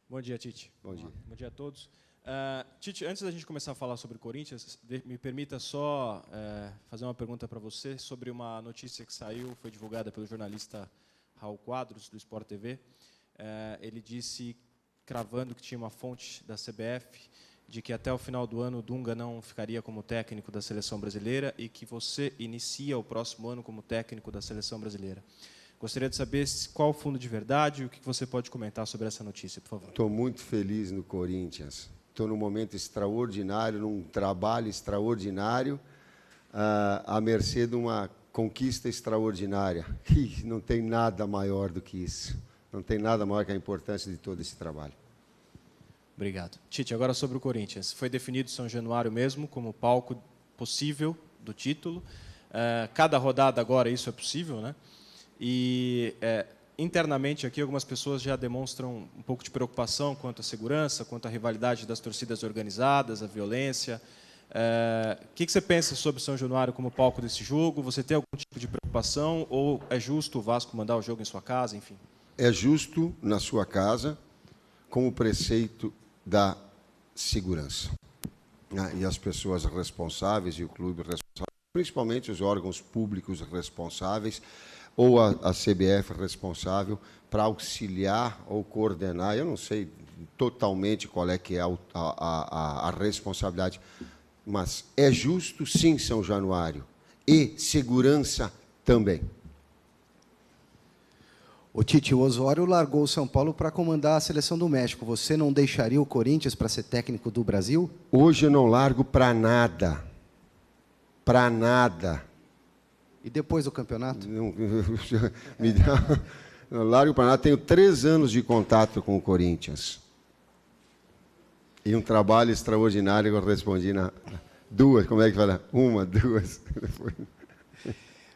Bom dia, Tite. Bom dia. Bom dia a todos. Tite, antes da gente começar a falar sobre o Corinthians, me permita só fazer uma pergunta para você sobre uma notícia que saiu, foi divulgada pelo jornalista Raul Quadros, do Sport TV. Ele disse, cravando que tinha uma fonte da CBF, de que até o final do ano o Dunga não ficaria como técnico da Seleção Brasileira e que você inicia o próximo ano como técnico da Seleção Brasileira. Gostaria de saber qual o fundo de verdade e o que você pode comentar sobre essa notícia, por favor. Estou muito feliz no Corinthians. Estou num momento extraordinário, num trabalho extraordinário, à mercê de uma conquista extraordinária. E não tem nada maior do que isso. Não tem nada maior que a importância de todo esse trabalho. Obrigado. Tite, agora sobre o Corinthians. Foi definido São Januário mesmo como palco possível do título. Cada rodada agora isso é possível, né? E internamente aqui algumas pessoas já demonstram um pouco de preocupação quanto à segurança, quanto à rivalidade das torcidas organizadas, a violência. O que você pensa sobre São Januário como palco desse jogo? Você tem algum tipo de preocupação ou é justo o Vasco mandar o jogo em sua casa, enfim? É justo na sua casa, com o preceito da segurança. E as pessoas responsáveis e o clube responsável, principalmente os órgãos públicos responsáveis, ou a CBF responsável para auxiliar ou coordenar, eu não sei totalmente qual é que é a responsabilidade, mas é justo, sim, São Januário, e segurança também. O Tite, o Osório largou o São Paulo para comandar a Seleção do México. Você não deixaria o Corinthians para ser técnico do Brasil? Hoje eu não largo para nada. Para nada. E depois do campeonato? Não, não largo para nada. Tenho 3 anos de contato com o Corinthians. E um trabalho extraordinário que eu respondi na 2, como é que fala? 1, 2.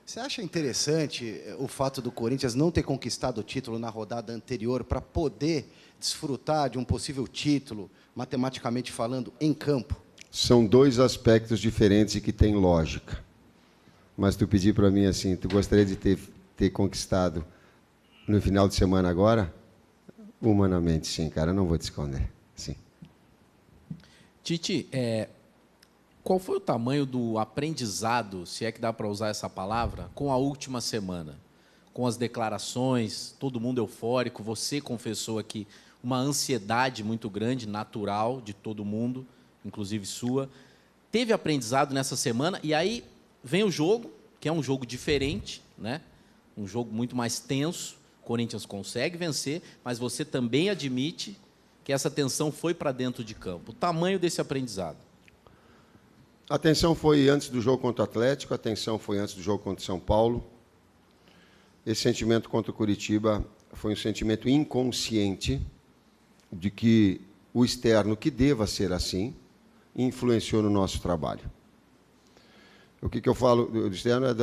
Você acha interessante o fato do Corinthians não ter conquistado o título na rodada anterior para poder desfrutar de um possível título, matematicamente falando, em campo? São 2 aspectos diferentes e que têm lógica. Mas tu pedir para mim assim, tu gostaria de ter conquistado no final de semana agora? Humanamente, sim, cara, não vou te esconder. Sim. Tite, qual foi o tamanho do aprendizado, se é que dá para usar essa palavra, com a última semana? Com as declarações, todo mundo eufórico, você confessou aqui uma ansiedade muito grande, natural, de todo mundo, inclusive sua. Teve aprendizado nessa semana, e aí vem o jogo, que é um jogo diferente, né? Um jogo muito mais tenso, o Corinthians consegue vencer, mas você também admite que essa tensão foi para dentro de campo. O tamanho desse aprendizado? A tensão foi antes do jogo contra o Atlético, a tensão foi antes do jogo contra o São Paulo. Esse sentimento contra o Curitiba foi um sentimento inconsciente de que o externo, que deva ser assim, influenciou no nosso trabalho. O que eu falo do externo é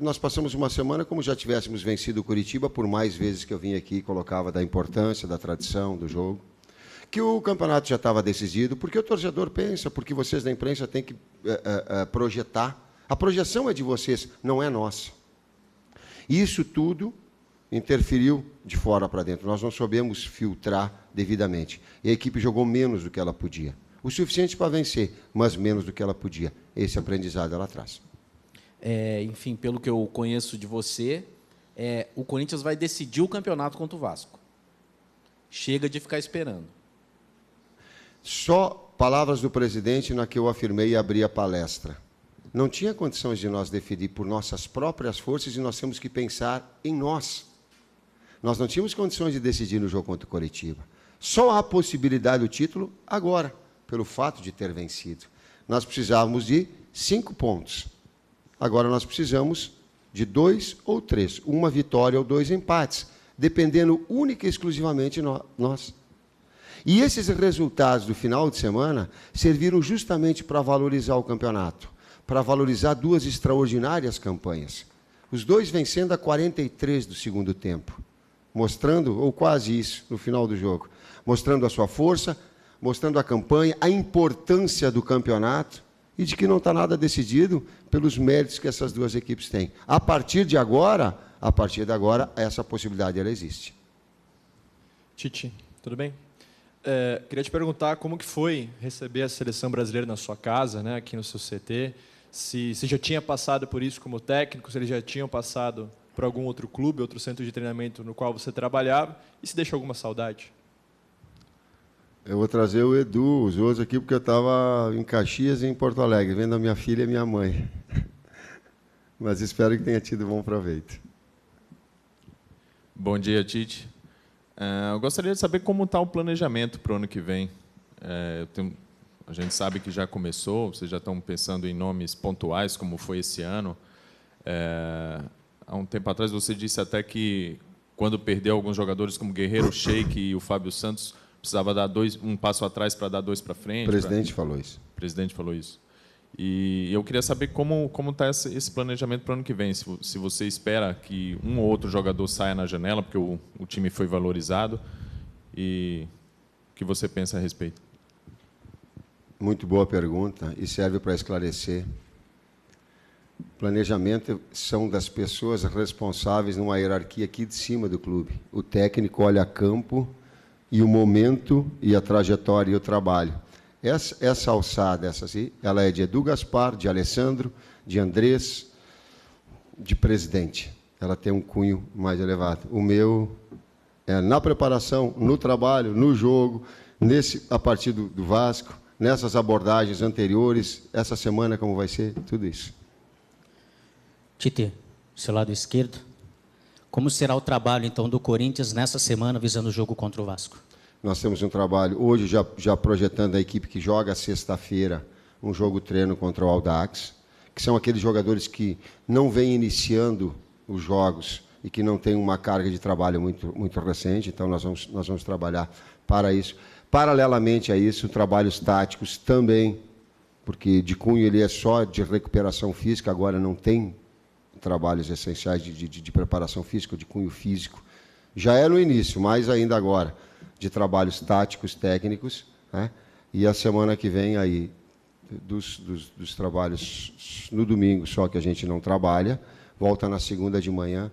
nós passamos uma semana como já tivéssemos vencido o Curitiba, por mais vezes que eu vim aqui e colocava da importância, da tradição do jogo, que o campeonato já estava decidido, porque o torcedor pensa, porque vocês da imprensa têm que projetar. A projeção é de vocês, não é nossa. Isso tudo interferiu de fora para dentro. Nós não soubemos filtrar devidamente. E a equipe jogou menos do que ela podia. O suficiente para vencer, mas menos do que ela podia. Esse aprendizado ela traz. Enfim, pelo que eu conheço de você, o Corinthians vai decidir o campeonato contra o Vasco. Chega de ficar esperando. Só palavras do presidente na que eu afirmei e abri a palestra. Não tinha condições de nós definir por nossas próprias forças e nós temos que pensar em nós. Nós não tínhamos condições de decidir no jogo contra o Coritiba. Só há possibilidade do título agora, pelo fato de ter vencido. Nós precisávamos de 5 pontos. Agora nós precisamos de 2 ou 3, uma vitória ou 2 empates, dependendo única e exclusivamente de nós. E esses resultados do final de semana serviram justamente para valorizar o campeonato, para valorizar 2 extraordinárias campanhas. Os 2 vencendo a 43 do segundo tempo, mostrando, ou quase isso, no final do jogo, mostrando a sua força, mostrando a campanha, a importância do campeonato e de que não está nada decidido pelos méritos que essas 2 equipes têm. A partir de agora, essa possibilidade ela existe. Tite, Tudo bem? Queria te perguntar como que foi receber a seleção brasileira na sua casa, né, aqui no seu CT, se já tinha passado por isso como técnico, se eles já tinham passado por algum outro clube, outro centro de treinamento no qual você trabalhava, e se deixou alguma saudade? Eu vou trazer o Edu, os outros aqui, porque eu estava em Caxias e em Porto Alegre, vendo a minha filha e a minha mãe. Mas espero que tenha tido bom proveito. Bom dia, Tite. Eu gostaria de saber como está o planejamento para o ano que vem. A gente sabe que já começou, vocês já estão pensando em nomes pontuais, como foi esse ano. Há um tempo atrás você disse até que, quando perdeu alguns jogadores como Guerreiro, Sheik e o Fábio Santos, precisava dar um passo atrás para dar 2 para frente. O presidente falou isso. O presidente falou isso. E eu queria saber como está esse planejamento para o ano que vem. Se você espera que um ou outro jogador saia na janela, porque o time foi valorizado, e o que você pensa a respeito? Muito boa pergunta e serve para esclarecer. Planejamento são das pessoas responsáveis numa hierarquia aqui de cima do clube. O técnico olha a campo e o momento e a trajetória e o trabalho. Essa alçada, ela é de Edu Gaspar, de Alessandro, de Andrés, de presidente. Ela tem um cunho mais elevado. O meu é na preparação, no trabalho, no jogo, a partir do Vasco, nessas abordagens anteriores, essa semana como vai ser, tudo isso. Tite, seu lado esquerdo, como será o trabalho, então, do Corinthians nessa semana, visando o jogo contra o Vasco? Nós temos um trabalho, hoje, já projetando a equipe que joga sexta-feira, um jogo-treino contra o Audax, que são aqueles jogadores que não vêm iniciando os jogos e que não têm uma carga de trabalho muito recente, então nós vamos trabalhar para isso. Paralelamente a isso, trabalhos táticos também, porque de cunho ele é só de recuperação física, agora não tem trabalhos essenciais de preparação física, de cunho físico. Já é no início, mais ainda agora, de trabalhos táticos, técnicos, né? E a semana que vem aí, dos trabalhos no domingo, só que a gente não trabalha, volta na segunda de manhã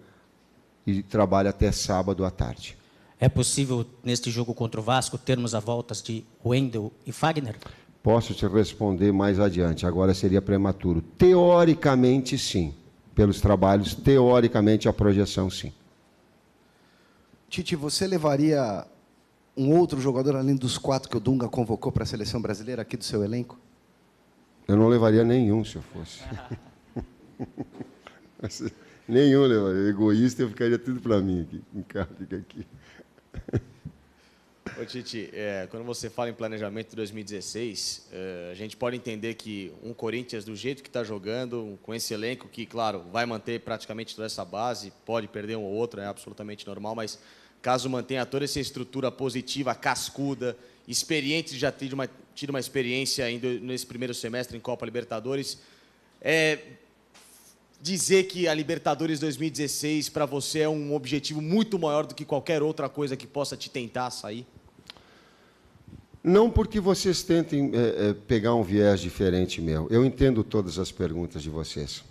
e trabalha até sábado à tarde. É possível, neste jogo contra o Vasco, termos a voltas de Wendel e Fagner? Posso te responder mais adiante, agora seria prematuro. Teoricamente, sim. Pelos trabalhos, teoricamente, a projeção, sim. Tite, você levaria um outro jogador, além dos 4 que o Dunga convocou para a seleção brasileira, aqui do seu elenco? Eu não levaria nenhum, se eu fosse. Nenhum levaria. Egoísta, eu ficaria tudo para mim aqui. Em casa, fica aqui. Ô, Tite, quando você fala em planejamento de 2016, a gente pode entender que um Corinthians, do jeito que está jogando, com esse elenco que, claro, vai manter praticamente toda essa base, pode perder um ou outro, é absolutamente normal, mas caso mantenha toda essa estrutura positiva, cascuda, experiente, já tido uma experiência ainda nesse primeiro semestre em Copa Libertadores, dizer que a Libertadores 2016 para você é um objetivo muito maior do que qualquer outra coisa que possa te tentar sair? Não porque vocês tentem pegar um viés diferente meu. Eu entendo todas as perguntas de vocês,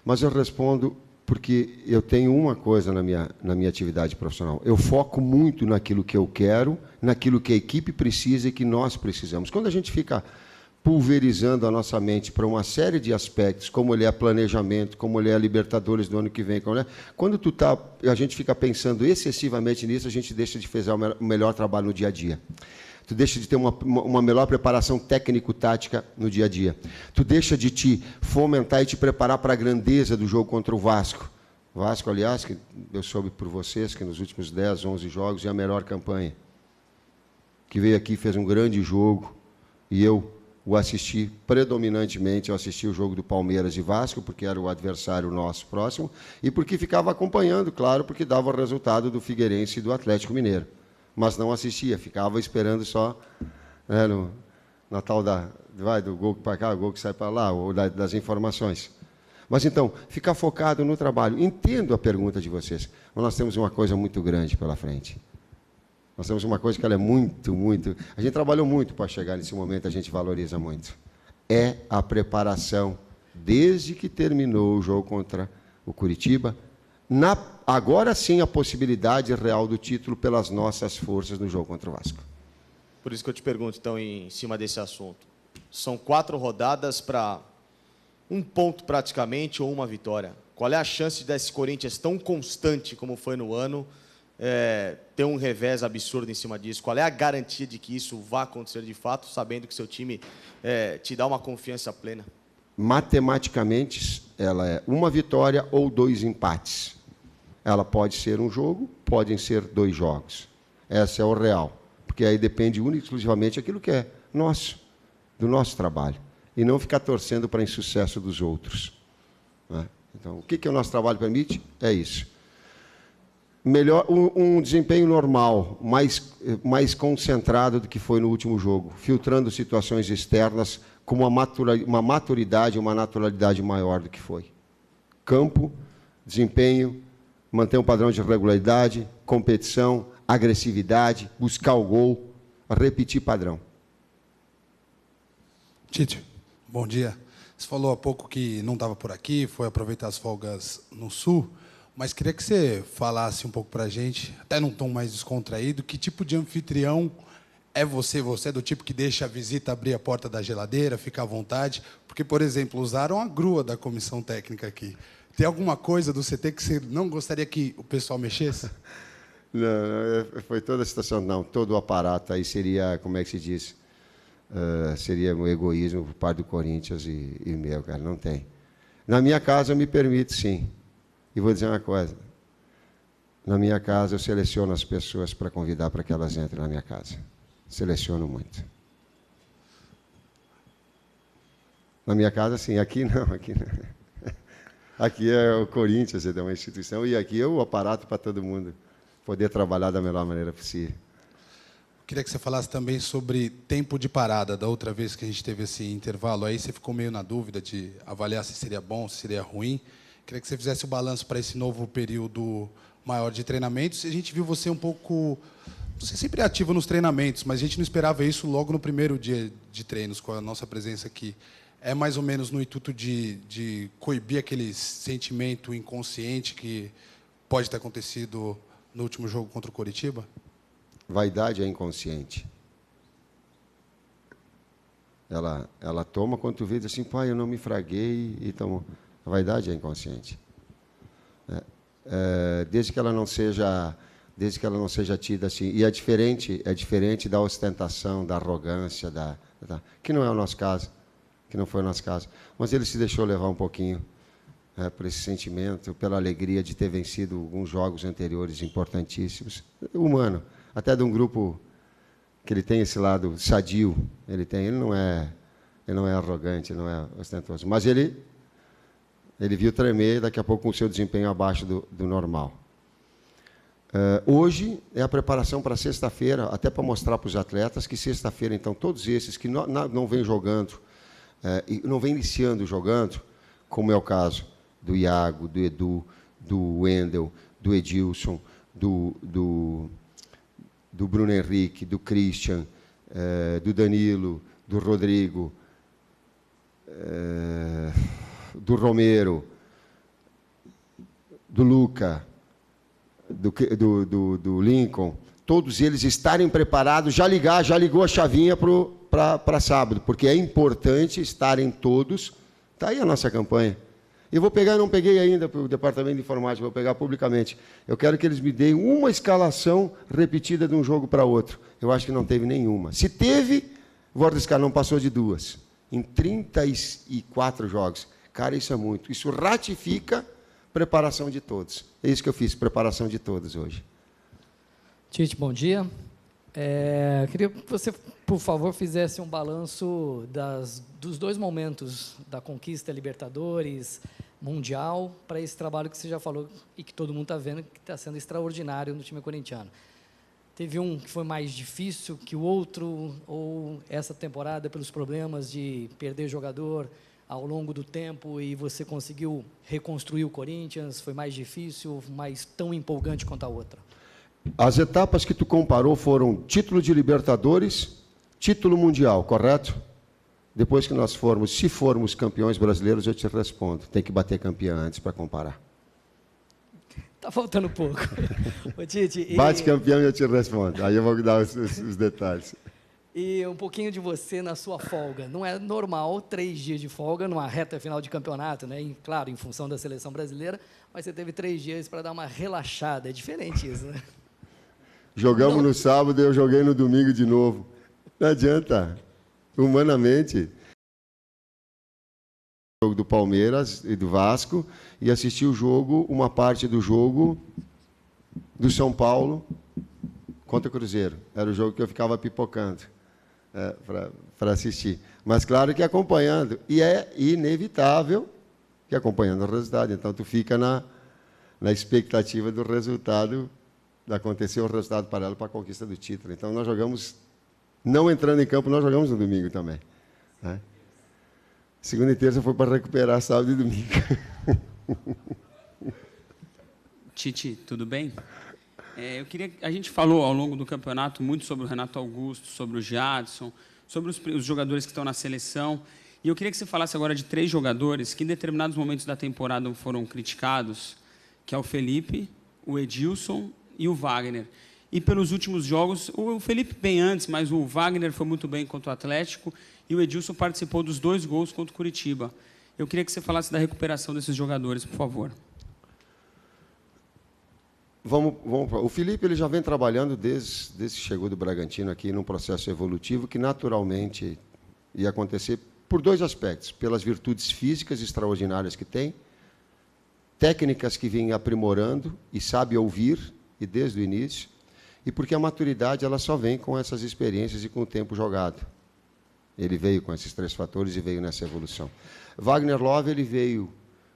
mas eu respondo porque eu tenho uma coisa na minha atividade profissional. Eu foco muito naquilo que eu quero, naquilo que a equipe precisa e que nós precisamos. Quando a gente fica pulverizando a nossa mente para uma série de aspectos, como ele é planejamento, como ele é a Libertadores do ano que vem, quando a gente fica pensando excessivamente nisso, a gente deixa de fazer o melhor trabalho no dia a dia. Tu deixa de ter uma melhor preparação técnico-tática no dia a dia. Tu deixa de te fomentar e te preparar para a grandeza do jogo contra o Vasco. O Vasco, aliás, que eu soube por vocês que nos últimos 10, 11 jogos é a melhor campanha. Que veio aqui, fez um grande jogo, e eu o assisti predominantemente, eu assisti o jogo do Palmeiras e Vasco, porque era o adversário nosso próximo, e porque ficava acompanhando, claro, porque dava o resultado do Figueirense e do Atlético Mineiro. Mas não assistia, ficava esperando só na tal do gol para cá, o gol que sai para lá, ou das informações. Mas então, ficar focado no trabalho. Entendo a pergunta de vocês, mas nós temos uma coisa muito grande pela frente. Nós temos uma coisa que ela é muito... A gente trabalhou muito para chegar nesse momento, a gente valoriza muito. É a preparação, desde que terminou o jogo contra o Curitiba, agora sim a possibilidade real do título pelas nossas forças no jogo contra o Vasco. Por isso que eu te pergunto, então, em cima desse assunto. São 4 rodadas para 1 ponto praticamente ou 1 vitória. Qual é a chance desse Corinthians tão constante como foi no ano ter um revés absurdo em cima disso? Qual é a garantia de que isso vai acontecer de fato, sabendo que seu time te dá uma confiança plena? Matematicamente, ela é 1 vitória ou 2 empates. Ela pode ser um jogo, podem ser 2 jogos. Essa é o real. Porque aí depende única e exclusivamente daquilo que é nosso, do nosso trabalho. E não ficar torcendo para o insucesso dos outros. Né? Então, o que o nosso trabalho permite? É isso. Melhor, um desempenho normal, mais concentrado do que foi no último jogo, filtrando situações externas com uma maturidade, uma naturalidade maior do que foi. Campo, desempenho, manter um padrão de regularidade, competição, agressividade, buscar o gol, repetir padrão. Tite, bom dia. Você falou há pouco que não estava por aqui, foi aproveitar as folgas no Sul, mas queria que você falasse um pouco para a gente, até num tom mais descontraído, que tipo de anfitrião é você? Você é do tipo que deixa a visita abrir a porta da geladeira, fica à vontade? Porque, por exemplo, usaram a grua da comissão técnica aqui. Tem alguma coisa do CT que você não gostaria que o pessoal mexesse? Não, foi toda a situação, não, todo o aparato aí seria, como é que se diz? Seria um egoísmo por parte do Corinthians e meu, cara, não tem. Na minha casa eu me permito, sim. E vou dizer uma coisa, na minha casa eu seleciono as pessoas para convidar para que elas entrem na minha casa. Seleciono muito. Na minha casa, sim, aqui não, aqui não. Aqui é o Corinthians, é uma instituição, e aqui é o aparato para todo mundo poder trabalhar da melhor maneira possível. Queria que você falasse também sobre tempo de parada. Da outra vez que a gente teve esse intervalo, aí você ficou meio na dúvida de avaliar se seria bom, se seria ruim. Queria que você fizesse o balanço para esse novo período maior de treinamentos. A gente viu você um pouco... Você sempre é ativo nos treinamentos, mas a gente não esperava isso logo no primeiro dia de treinos, com a nossa presença aqui. É mais ou menos no intuito de coibir aquele sentimento inconsciente que pode ter acontecido no último jogo contra o Coritiba? Vaidade é inconsciente. Ela toma quando tu vê assim, pai, eu não me fraguei e tomou. A vaidade é inconsciente. Desde que ela não seja tida assim, e é diferente da ostentação, da arrogância, que não é o nosso caso, que não foi o nosso caso. Mas ele se deixou levar um pouquinho por esse sentimento, pela alegria de ter vencido alguns jogos anteriores importantíssimos. Humano, até de um grupo que ele tem esse lado sadio, ele não é arrogante, não é ostentoso, mas ele viu tremer daqui a pouco com o seu desempenho abaixo do normal. Hoje é a preparação para sexta-feira, até para mostrar para os atletas que sexta-feira, então, todos esses que não vêm jogando, e não vêm iniciando jogando, como é o caso do Iago, do Edu, do Wendel, do Edilson, do Bruno Henrique, do Christian, do Danilo, do Rodrigo, do Romero, do Luca, do Lincoln, todos eles estarem preparados, já ligou a chavinha para sábado, porque é importante estarem todos. Está aí a nossa campanha. Eu vou pegar, não peguei ainda para o Departamento de Informática, vou pegar publicamente. Eu quero que eles me deem uma escalação repetida de um jogo para outro. Eu acho que não teve nenhuma. Se teve, vou arriscar, não passou de 2. Em 34 jogos. Cara, isso é muito. Isso ratifica preparação de todos. É isso que eu fiz, preparação de todos hoje. Tite, bom dia. Queria que você, por favor, fizesse um balanço dos 2 momentos da conquista Libertadores, Mundial, para esse trabalho que você já falou e que todo mundo está vendo que está sendo extraordinário no time corintiano. Teve um que foi mais difícil que o outro, ou essa temporada, pelos problemas de perder jogador ao longo do tempo e você conseguiu reconstruir o Corinthians, foi mais difícil, mas tão empolgante quanto a outra? As etapas que tu comparou foram título de Libertadores, título mundial, correto? Depois que nós se formos campeões brasileiros, eu te respondo. Tem que bater campeão antes para comparar. Tá faltando pouco. Ô, Tite, Bate campeão e eu te respondo. Aí eu vou dar os detalhes. E um pouquinho de você na sua folga. Não é normal 3 dias de folga numa reta final de campeonato, né? Claro, em função da seleção brasileira, mas você teve 3 dias para dar uma relaxada. É diferente isso, né? Jogamos no sábado e eu joguei no domingo de novo. Não adianta. Humanamente. O jogo do Palmeiras e do Vasco e assisti o jogo, uma parte do jogo do São Paulo contra o Cruzeiro. Era o jogo que eu ficava pipocando para assistir. Mas claro que acompanhando. E é inevitável que acompanhando o resultado. Então, tu fica na expectativa do resultado, de acontecer o resultado paralelo para a conquista do título. Então, nós jogamos, não entrando em campo, nós jogamos no domingo também. Né? Segunda e terça foi para recuperar sábado e domingo. Tite, tudo bem? A gente falou ao longo do campeonato muito sobre o Renato Augusto, sobre o Jadson, sobre os jogadores que estão na seleção. E eu queria que você falasse agora de 3 jogadores que em determinados momentos da temporada foram criticados, que é o Felipe, o Edilson e o Wagner. E pelos últimos jogos, o Felipe bem antes, mas o Wagner foi muito bem contra o Atlético e o Edilson participou dos 2 gols contra o Curitiba. Eu queria que você falasse da recuperação desses jogadores, por favor. O Felipe ele já vem trabalhando desde que chegou do Bragantino aqui num processo evolutivo que naturalmente ia acontecer por 2 aspectos. Pelas virtudes físicas extraordinárias que tem, técnicas que vem aprimorando e sabe ouvir, e desde o início, e porque a maturidade ela só vem com essas experiências e com o tempo jogado. Ele veio com esses 3 fatores e veio nessa evolução. Wagner Love ele veio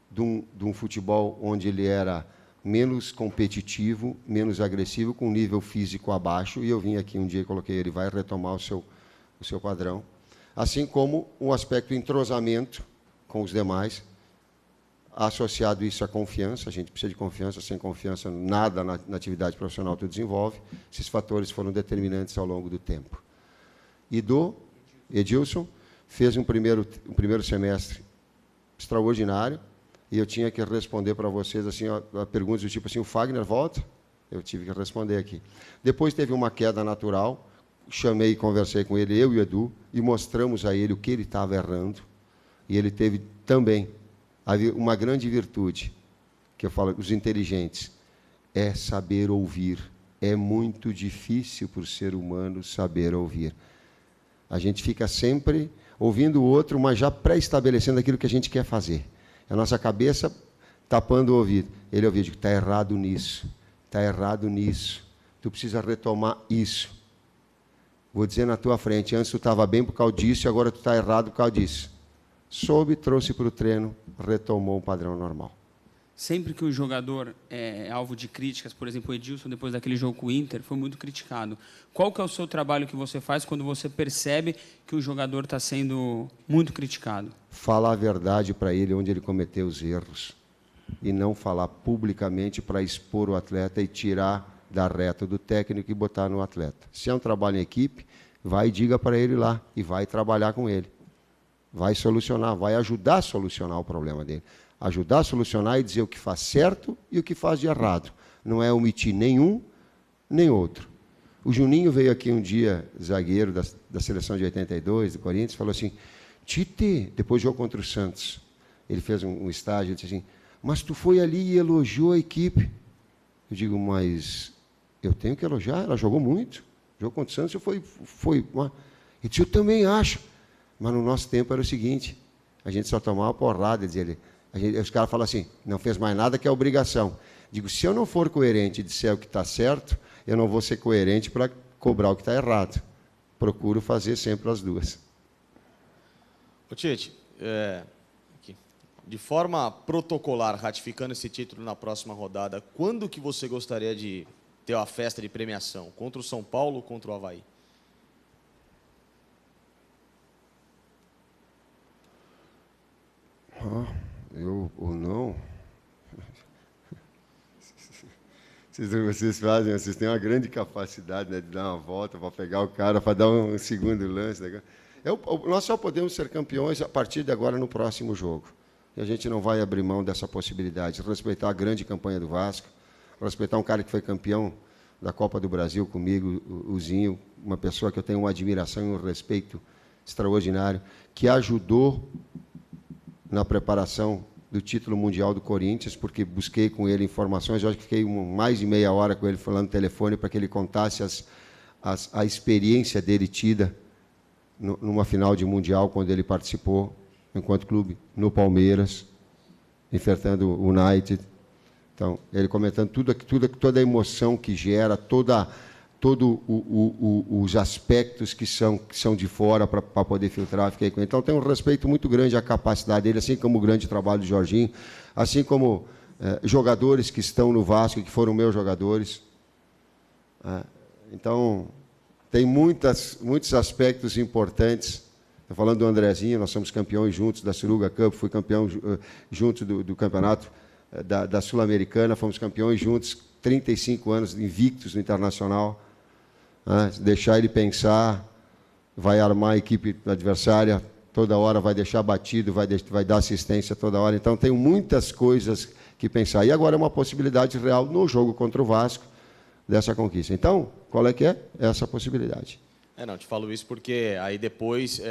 de um futebol onde ele era menos competitivo, menos agressivo, com um nível físico abaixo, e eu vim aqui um dia e coloquei ele vai retomar o seu padrão. Assim como um aspecto entrosamento com os demais, associado isso à confiança, a gente precisa de confiança, sem confiança nada na atividade profissional tu desenvolve, esses fatores foram determinantes ao longo do tempo. E do Edilson fez um primeiro semestre extraordinário, e eu tinha que responder para vocês assim, ó, perguntas do tipo assim, o Fagner volta? Eu tive que responder aqui. Depois teve uma queda natural, chamei e conversei com ele, eu e o Edu, e mostramos a ele o que ele estava errando, e ele teve também uma grande virtude, que eu falo, os inteligentes, é saber ouvir. É muito difícil para o ser humano saber ouvir. A gente fica sempre ouvindo o outro, mas já pré-estabelecendo aquilo que a gente quer fazer. A nossa cabeça tapando o ouvido. Ele ouviu, digo, está errado nisso, está errado nisso, tu precisa retomar isso. Vou dizer na tua frente, antes tu estava bem por causa disso, e agora tu está errado por causa disso. Soube, trouxe para o treino, retomou o padrão normal. Sempre que o jogador é alvo de críticas, por exemplo, o Edilson, depois daquele jogo com o Inter, foi muito criticado. Qual que é o seu trabalho que você faz quando você percebe que o jogador está sendo muito criticado? Falar a verdade para ele onde ele cometeu os erros. E não falar publicamente para expor o atleta e tirar da reta do técnico e botar no atleta. Se é um trabalho em equipe, vai e diga para ele lá e vai trabalhar com ele. Vai solucionar, vai ajudar a solucionar o problema dele. Ajudar a solucionar e dizer o que faz certo e o que faz de errado. Não é omitir nenhum, nem outro. O Juninho veio aqui um dia, zagueiro da seleção de 82, do Corinthians, falou assim, Tite, depois do jogo contra o Santos, ele fez um estágio, ele disse assim, mas tu foi ali e elogiou a equipe. Eu digo, mas eu tenho que elogiar, ela jogou muito. O jogo contra o Santos foi ele disse, eu também acho. Mas no nosso tempo era o seguinte, a gente só tomava porrada, dizia ele. Os caras falam assim, não fez mais nada que é obrigação. Digo, se eu não for coerente e disser o que está certo, eu não vou ser coerente para cobrar o que está errado. Procuro fazer sempre as duas. Ô, Tite, de forma protocolar, ratificando esse título na próxima rodada, quando que você gostaria de ter uma festa de premiação? Contra o São Paulo ou contra o Avaí? Eu ou não? Vocês têm uma grande capacidade, né, de dar uma volta para pegar o cara, para dar um segundo lance. Né? Nós só podemos ser campeões a partir de agora no próximo jogo. E a gente não vai abrir mão dessa possibilidade, respeitar a grande campanha do Vasco, respeitar um cara que foi campeão da Copa do Brasil comigo, o Zinho, uma pessoa que eu tenho uma admiração e um respeito extraordinário, que ajudou na preparação do título mundial do Corinthians, porque busquei com ele informações, eu acho que fiquei mais de meia hora com ele falando no telefone para que ele contasse a experiência dele tida numa final de mundial, quando ele participou, enquanto clube, no Palmeiras, enfrentando o United. Então, ele comentando toda a emoção que gera, todos os aspectos que são de fora para poder filtrar. Fiquei com ele. Então, tenho um respeito muito grande à capacidade dele, assim como o grande trabalho do Jorginho, assim como jogadores que estão no Vasco, que foram meus jogadores. Então, tem muitos aspectos importantes. Estou falando do Andrezinho, nós somos campeões juntos da Suruga Cup, fui campeão junto do campeonato da Sul-Americana, fomos campeões juntos, 35 anos invictos no Internacional. Deixar ele pensar, vai armar a equipe adversária toda hora, vai deixar batido, vai dar assistência toda hora. Então, tenho muitas coisas que pensar. E agora é uma possibilidade real no jogo contra o Vasco dessa conquista. Então, qual é que é? Essa possibilidade. Não, te falo isso porque aí depois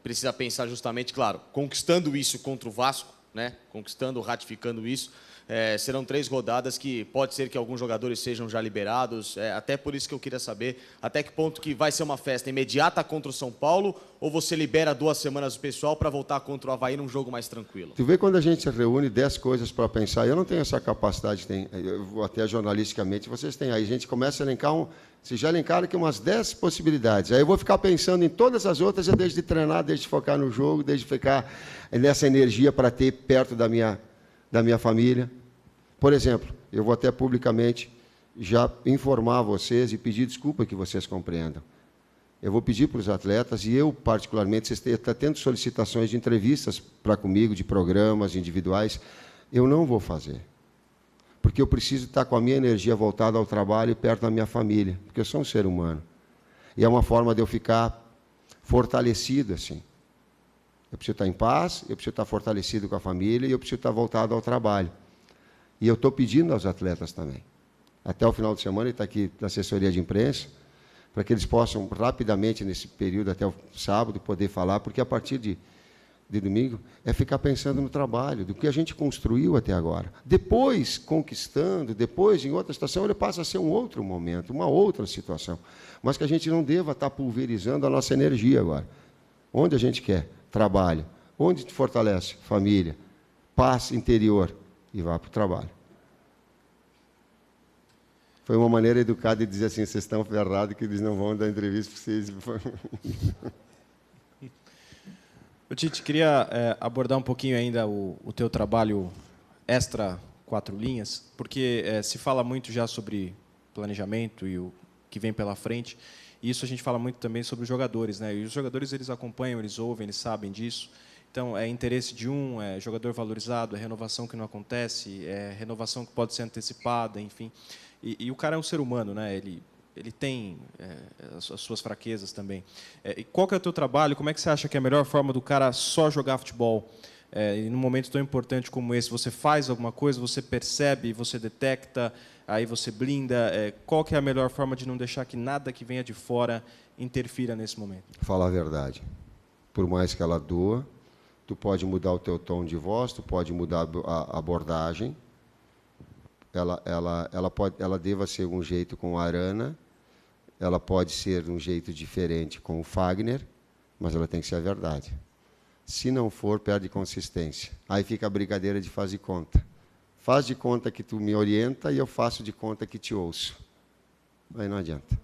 precisa pensar justamente, claro, conquistando isso contra o Vasco, né? Conquistando, ratificando isso, serão 3 rodadas que pode ser que alguns jogadores sejam já liberados, até por isso que eu queria saber até que ponto que vai ser uma festa imediata contra o São Paulo ou você libera 2 semanas do pessoal para voltar contra o Avaí num jogo mais tranquilo? Tu vê quando a gente reúne 10 coisas para pensar, eu não tenho essa capacidade, até jornalisticamente vocês têm, aí a gente começa a elencar vocês já elencaram aqui umas 10 possibilidades. Aí eu vou ficar pensando em todas as outras, desde treinar, desde focar no jogo, desde ficar nessa energia para ter perto da minha família. Por exemplo, eu vou até publicamente já informar vocês e pedir desculpa que vocês compreendam. Eu vou pedir para os atletas, e eu particularmente, vocês estão tendo solicitações de entrevistas para comigo, de programas individuais, eu não vou fazer. Porque eu preciso estar com a minha energia voltada ao trabalho e perto da minha família, porque eu sou um ser humano. E é uma forma de eu ficar fortalecido, assim. Eu preciso estar em paz, eu preciso estar fortalecido com a família e eu preciso estar voltado ao trabalho. E eu estou pedindo aos atletas também. Até o final de semana, ele está aqui na assessoria de imprensa, para que eles possam rapidamente, nesse período, até o sábado, poder falar, porque a partir de domingo, é ficar pensando no trabalho, do que a gente construiu até agora. Depois, conquistando, depois, em outra situação, ele passa a ser um outro momento, uma outra situação. Mas que a gente não deva estar pulverizando a nossa energia agora. Onde a gente quer? Trabalho. Onde te fortalece? Família. Paz interior. E vá para o trabalho. Foi uma maneira educada de dizer assim, vocês estão ferrados que eles não vão dar entrevista para vocês. Tite, queria abordar um pouquinho ainda o teu trabalho extra 4 linhas, porque se fala muito já sobre planejamento e o que vem pela frente, e isso a gente fala muito também sobre os jogadores, né? E os jogadores, eles acompanham, eles ouvem, eles sabem disso. Então, é interesse de é jogador valorizado, é renovação que não acontece, é renovação que pode ser antecipada, enfim. E o cara é um ser humano, né? Ele tem as suas fraquezas também. E qual que é o teu trabalho? Como é que você acha que é a melhor forma do cara só jogar futebol? E num momento tão importante como esse, você faz alguma coisa, você percebe, você detecta, aí você blinda. Qual que é a melhor forma de não deixar que nada que venha de fora interfira nesse momento? Falar a verdade. Por mais que ela doa, tu pode mudar o teu tom de voz, tu pode mudar a abordagem. Ela deva ser um jeito com a Arana, ela pode ser um jeito diferente com o Fagner, mas ela tem que ser a verdade. Se não for, perde consistência. Aí fica a brincadeira de faz de conta. Faz de conta que tu me orienta e eu faço de conta que te ouço. Aí não adianta.